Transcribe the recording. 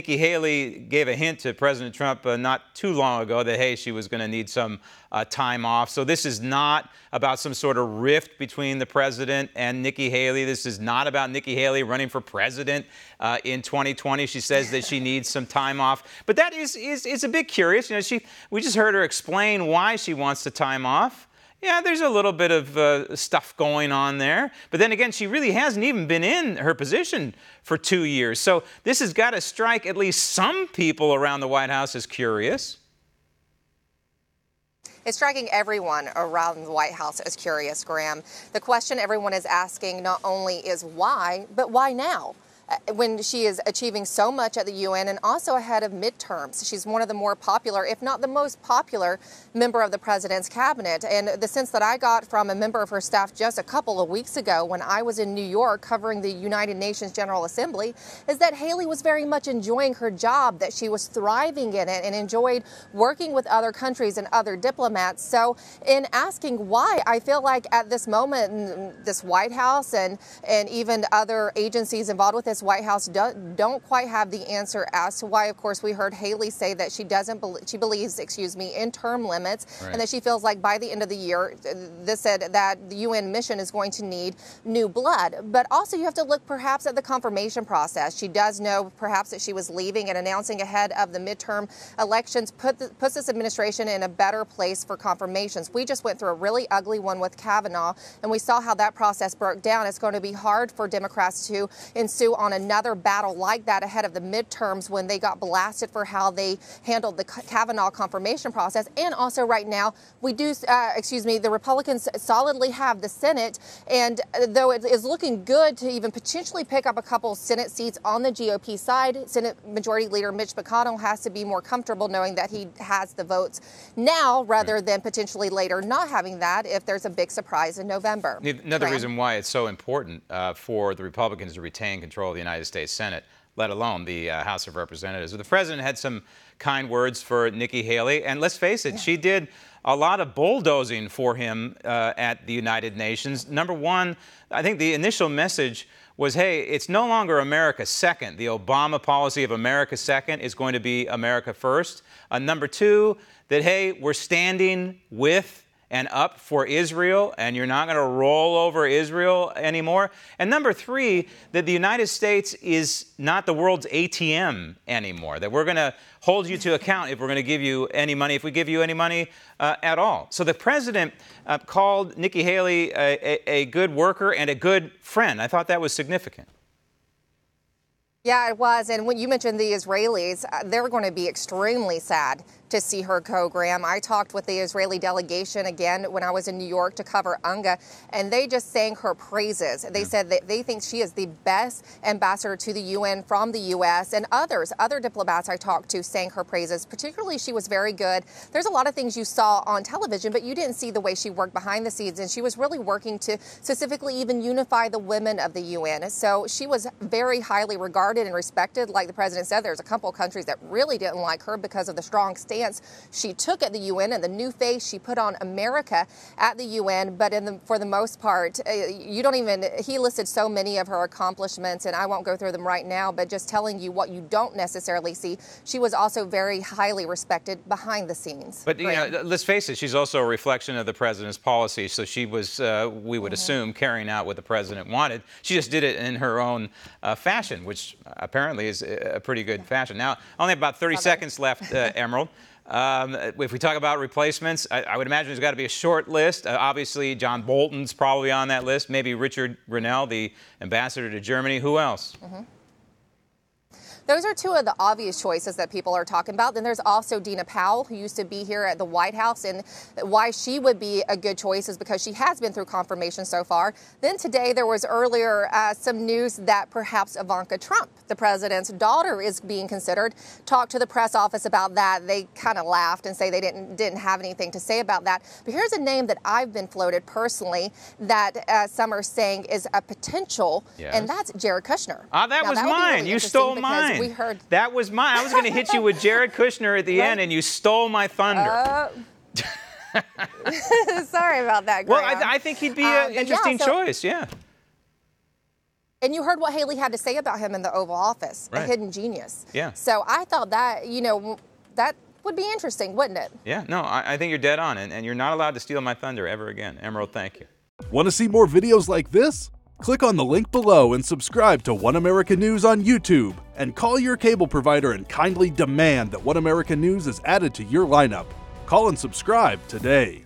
Nikki Haley gave a hint to President Trump not too long ago that, hey, she was going to need some time off. So this is not about some sort of rift between the president and Nikki Haley. This is not about Nikki Haley running for president in 2020. She says that she needs some time off. But that is a bit curious. You know, we just heard her explain why she wants the time off. Yeah, there's a little bit of stuff going on there. But then again, she really hasn't even been in her position for 2 years. So this has got to strike at least some people around the White House as curious. It's striking everyone around the White House as curious, Graham. The question everyone is asking not only is why, but why now? When she is achieving so much at the UN and also ahead of midterms. She's one of the more popular, if not the most popular, member of the president's cabinet. And the sense that I got from a member of her staff just a couple of weeks ago when I was in New York covering the United Nations General Assembly is that Haley was very much enjoying her job, that she was thriving in it and enjoyed working with other countries and other diplomats. So in asking why, I feel like at this moment, this White House and even other agencies involved with this White House don't quite have the answer as to why. Of course, we heard Haley say that she believes, in term limits, right, and that she feels like by the end of the year, this said that the UN mission is going to need new blood. But also you have to look perhaps at the confirmation process. She does know perhaps that she was leaving, and announcing ahead of the midterm elections puts this administration in a better place for confirmations. We just went through a really ugly one with Kavanaugh, and we saw how that process broke down. It's going to be hard for Democrats to ensue on another battle like that ahead of the midterms when they got blasted for how they handled the Kavanaugh confirmation process. And also right now, we do, the Republicans solidly have the Senate. And though it is looking good to even potentially pick up a couple Senate seats on the GOP side, Senate Majority Leader Mitch McConnell has to be more comfortable knowing that he has the votes now rather than potentially later not having that if there's a big surprise in November. Another reason why it's so important for the Republicans to retain control of the United States Senate, let alone the House of Representatives. The president had some kind words for Nikki Haley, and let's face it, she did a lot of bulldozing for him at the United Nations. Number one, I think the initial message was, hey, it's no longer America second. The Obama policy of America second is going to be America first. Number two, that, hey, we're standing with and up for Israel, and you're not going to roll over Israel anymore. And number three, that the United States is not the world's ATM anymore, that we're going to hold you to account if we're going to give you any money, if we give you any money at all. So the president called Nikki Haley a good worker and a good friend. I thought that was significant. Yeah, it was. And when you mentioned the Israelis, they're going to be extremely sad to see her go, Graham. I talked with the Israeli delegation again when I was in New York to cover UNGA, and they just sang her praises. They said that they think she is the best ambassador to the UN from the U.S. and other diplomats I talked to sang her praises. Particularly, she was very good. There's a lot of things you saw on television, but you didn't see the way she worked behind the scenes, and she was really working to specifically even unify the women of the UN. So she was very highly regarded and respected. Like the president said, there's a couple of countries that really didn't like her because of the strong stance she took at the UN and the new face she put on America at the UN. But for the most part, he listed so many of her accomplishments, and I won't go through them right now, but just telling you what you don't necessarily see. She was also very highly respected behind the scenes. But you know, let's face it, she's also a reflection of the president's policy. So she was, we would assume, carrying out what the president wanted. She just did it in her own fashion, which apparently is a pretty good fashion. Now, only about 30 seconds left, Emerald. If we talk about replacements, I would imagine there's got to be a short list. Obviously, John Bolton's probably on that list. Maybe Richard Grenell, the ambassador to Germany. Who else? Those are two of the obvious choices that people are talking about. Then there's also Dina Powell, who used to be here at the White House, and why she would be a good choice is because she has been through confirmation so far. Then today there was earlier some news that perhaps Ivanka Trump, the president's daughter, is being considered. Talked to the press office about that. They kind of laughed and say they didn't have anything to say about that. But here's a name that I've been floated personally that some are saying is a potential, and that's Jared Kushner. That was mine. You stole mine. We heard that was mine. I was going to hit you with Jared Kushner at the end, and you stole my thunder. Sorry about that, Graham. Well, I think he'd be an interesting choice, yeah. And you heard what Haley had to say about him in the Oval Office, Right. a hidden genius. Yeah. So I thought that, that would be interesting, wouldn't it? Yeah, no, I think you're dead on, and you're not allowed to steal my thunder ever again. Emerald, thank you. Want to see more videos like this? Click on the link below and subscribe to One America News on YouTube. And call your cable provider and kindly demand that One America News is added to your lineup. Call and subscribe today.